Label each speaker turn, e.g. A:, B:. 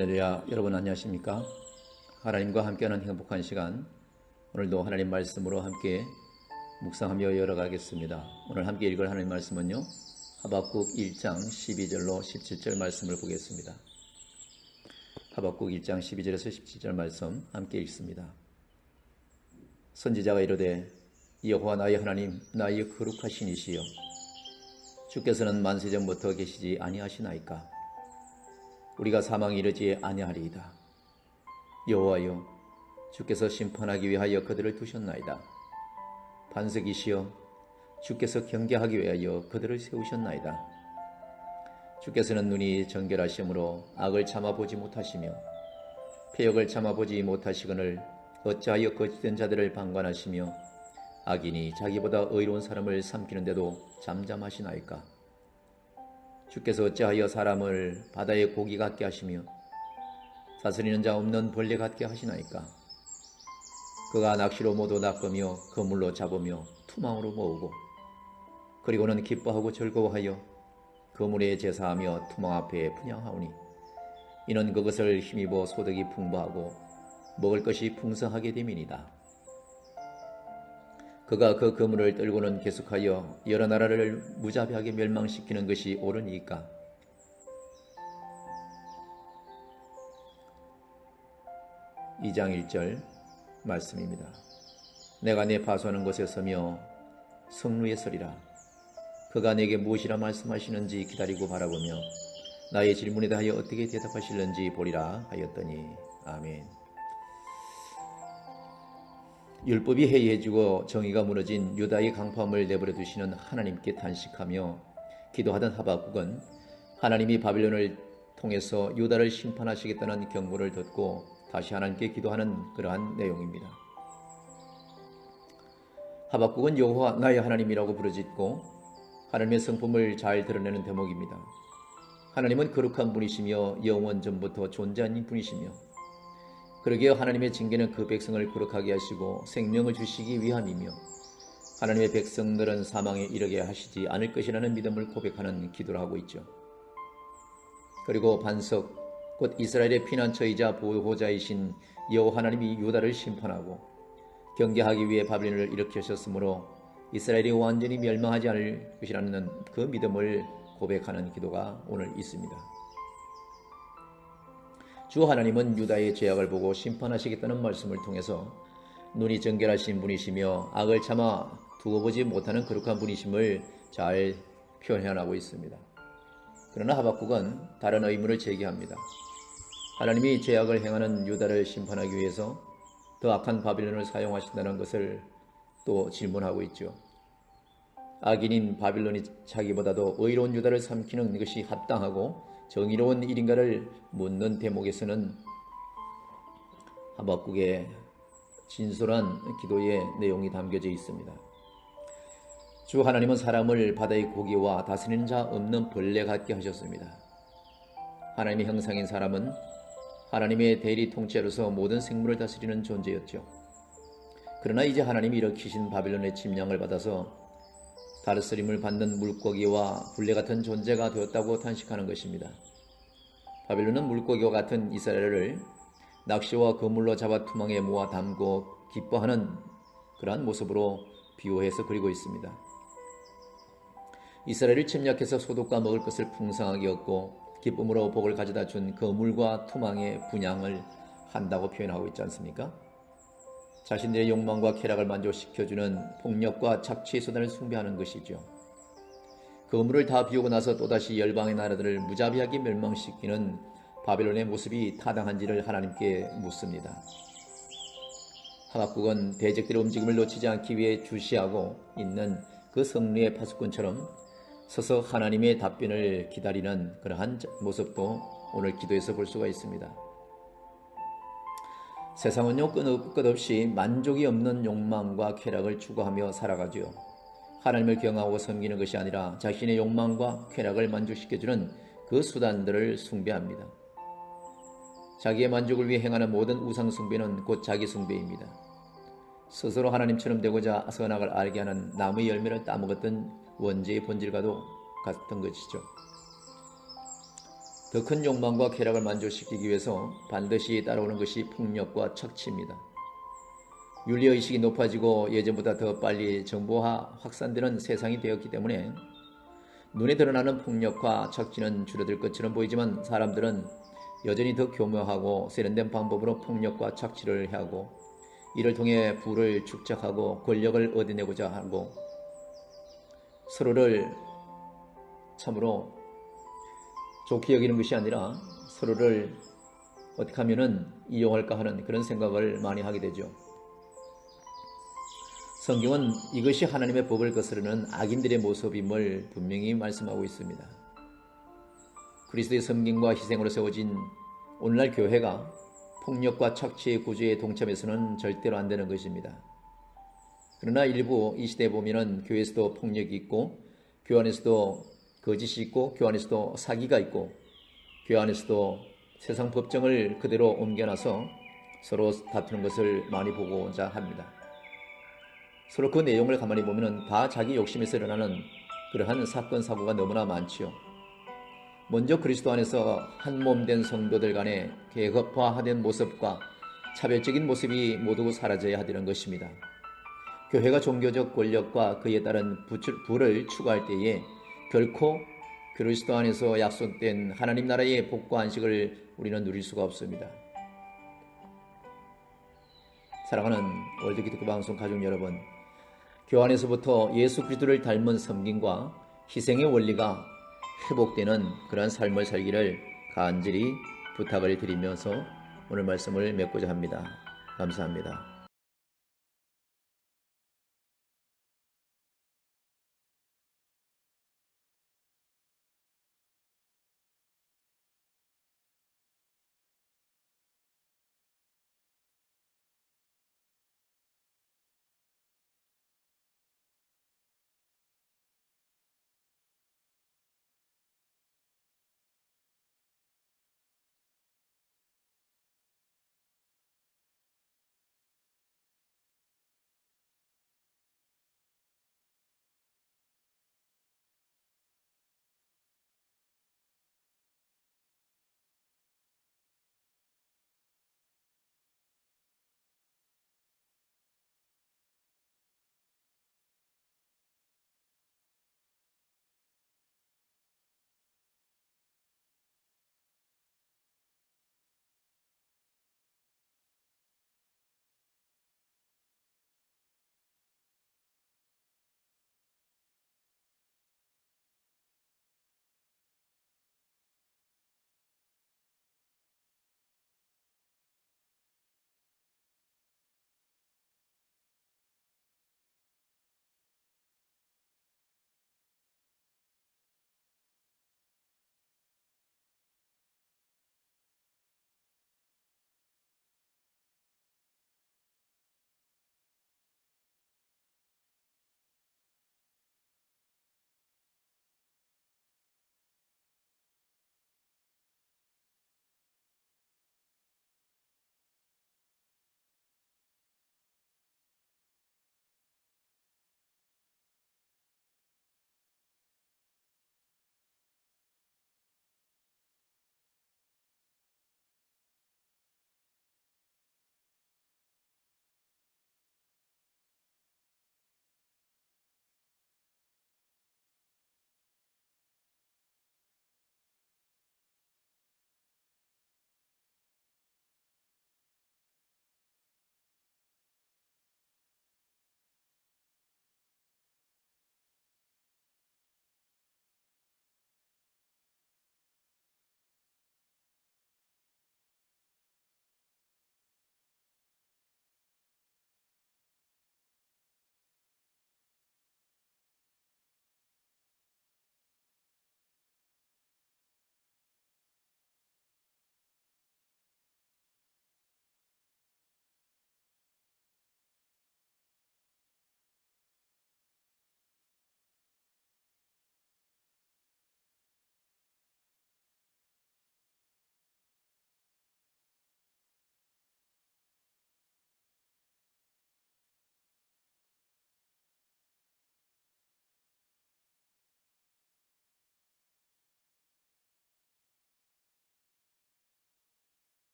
A: 할렐루야. 여러분 안녕하십니까? 하나님과 함께하는 행복한 시간, 오늘도 하나님 말씀으로 함께 묵상하며 열어가겠습니다. 오늘 함께 읽을 하나님 말씀은요, 하박국 1장 12절로 17절 말씀을 보겠습니다. 하박국 1장 12절에서 17절 말씀 함께 읽습니다. 선지자가 이르되, 여호와 나의 하나님, 나의 거룩하신 이시여, 주께서는 만세전부터 계시지 아니하시나이까? 우리가 사망에 이르지 아니하리이다. 여호와여, 주께서 심판하기 위하여 그들을 두셨나이다. 반석이시여, 주께서 경계하기 위하여 그들을 세우셨나이다. 주께서는 눈이 정결하시므로 악을 참아보지 못하시며 패역을 참아보지 못하시거늘 어찌하여 거짓된 자들을 방관하시며 악인이 자기보다 의로운 사람을 삼키는데도 잠잠하시나이까? 주께서 어찌하여 사람을 바다의 고기 같게 하시며 다스리는 자 없는 벌레 같게 하시나이까? 그가 낚시로 모두 낚으며 그물로 잡으며 투망으로 모으고 그리고는 기뻐하고 즐거워하여 그물에 제사하며 투망 앞에 분향하오니 이는 그것을 힘입어 소득이 풍부하고 먹을 것이 풍성하게 됨이니이다. 그가 그 그물을 떨고는 계속하여 여러 나라를 무자비하게 멸망시키는 것이 옳으니까? 2장 1절 말씀입니다. 내가 내 파수하는 곳에 서며 성루에 서리라. 그가 내게 무엇이라 말씀하시는지 기다리고 바라보며 나의 질문에 대하여 어떻게 대답하실는지 보리라 하였더니. 아멘. 율법이 해이해지고 정의가 무너진 유다의 강포함을 내버려 두시는 하나님께 단식하며 기도하던 하박국은 하나님이 바빌론을 통해서 유다를 심판하시겠다는 경고를 듣고 다시 하나님께 기도하는 그러한 내용입니다. 하박국은 여호와 나의 하나님이라고 부르짖고 하나님의 성품을 잘 드러내는 대목입니다. 하나님은 거룩한 분이시며 영원 전부터 존재한 분이시며 그러기에 하나님의 징계는 그 백성을 거룩하게 하시고 생명을 주시기 위함이며 하나님의 백성들은 사망에 이르게 하시지 않을 것이라는 믿음을 고백하는 기도를 하고 있죠. 그리고 반석, 곧 이스라엘의 피난처이자 보호자이신 여호와 하나님이 유다를 심판하고 경계하기 위해 바빌론을 일으키셨으므로 이스라엘이 완전히 멸망하지 않을 것이라는 그 믿음을 고백하는 기도가 오늘 있습니다. 주 하나님은 유다의 죄악을 보고 심판하시겠다는 말씀을 통해서 눈이 정결하신 분이시며 악을 참아 두고 보지 못하는 거룩한 분이심을 잘 표현하고 있습니다. 그러나 하박국은 다른 의문을 제기합니다. 하나님이 죄악을 행하는 유다를 심판하기 위해서 더 악한 바빌론을 사용하신다는 것을 또 질문하고 있죠. 악인인 바빌론이 자기보다도 의로운 유다를 삼키는 것이 합당하고 정의로운 일인가를 묻는 대목에서는 하박국의 진솔한 기도의 내용이 담겨져 있습니다. 주 하나님은 사람을 바다의 고기와 다스리는 자 없는 벌레 같게 하셨습니다. 하나님의 형상인 사람은 하나님의 대리 통치자로서 모든 생물을 다스리는 존재였죠. 그러나 이제 하나님이 일으키신 바빌론의 침략을 받아서 다스림을 받는 물고기와 벌레 같은 존재가 되었다고 탄식하는 것입니다. 바빌론은 물고기와 같은 이스라엘을 낚시와 그물로 잡아 투망에 모아 담고 기뻐하는 그러한 모습으로 비유해서 그리고 있습니다. 이스라엘을 침략해서 소득과 먹을 것을 풍성하게 얻고 기쁨으로 복을 가져다 준 그물과 투망의 분양을 한다고 표현하고 있지 않습니까? 자신들의 욕망과 쾌락을 만족시켜주는 폭력과 착취의 수단을 숭배하는 것이죠. 그물을 다 비우고 나서 또다시 열방의 나라들을 무자비하게 멸망시키는 바빌론의 모습이 타당한지를 하나님께 묻습니다. 하박국은 대적들의 움직임을 놓치지 않기 위해 주시하고 있는 그 성리의 파수꾼처럼 서서 하나님의 답변을 기다리는 그러한 모습도 오늘 기도에서 볼 수가 있습니다. 세상은요, 끝없이 만족이 없는 욕망과 쾌락을 추구하며 살아가죠. 하나님을 경외하고 섬기는 것이 아니라 자신의 욕망과 쾌락을 만족시켜주는 그 수단들을 숭배합니다. 자기의 만족을 위해 행하는 모든 우상 숭배는 곧 자기 숭배입니다. 스스로 하나님처럼 되고자 선악을 알게 하는 나무의 열매를 따먹었던 원죄의 본질과도 같은 것이죠. 더 큰 욕망과 쾌락을 만족시키기 위해서 반드시 따라오는 것이 폭력과 착취입니다. 윤리의식이 높아지고 예전보다 더 빨리 정보화 확산되는 세상이 되었기 때문에 눈에 드러나는 폭력과 착취는 줄어들 것처럼 보이지만 사람들은 여전히 더 교묘하고 세련된 방법으로 폭력과 착취를 하고 이를 통해 부를 축적하고 권력을 얻어내고자 하고 서로를 참으로 좋게 여기는 것이 아니라 서로를 어떻게 하면은 이용할까 하는 그런 생각을 많이 하게 되죠. 성경은 이것이 하나님의 법을 거스르는 악인들의 모습임을 분명히 말씀하고 있습니다. 그리스도의 섬김과 희생으로 세워진 오늘날 교회가 폭력과 착취의 구조에 동참해서는 절대로 안 되는 것입니다. 그러나 일부 이 시대에 보면은 교회에서도 폭력이 있고 교회 안에서도 거짓이 있고 교회 안에서도 사기가 있고 교회 안에서도 세상 법정을 그대로 옮겨놔서 서로 다투는 것을 많이 보고자 합니다. 서로 그 내용을 가만히 보면은 다 자기 욕심에서 일어나는 그러한 사건 사고가 너무나 많지요. 먼저 그리스도 안에서 한 몸 된 성도들 간의 계급화된 모습과 차별적인 모습이 모두 사라져야 하는 것입니다. 교회가 종교적 권력과 그에 따른 부를 추구할 때에 결코 그리스도 안에서 약속된 하나님 나라의 복과 안식을 우리는 누릴 수가 없습니다. 사랑하는 월드기독교 방송 가족 여러분, 교회 안에서부터 예수 그리스도를 닮은 섬김과 희생의 원리가 회복되는 그러한 삶을 살기를 간절히 부탁을 드리면서 오늘 말씀을 맺고자 합니다. 감사합니다.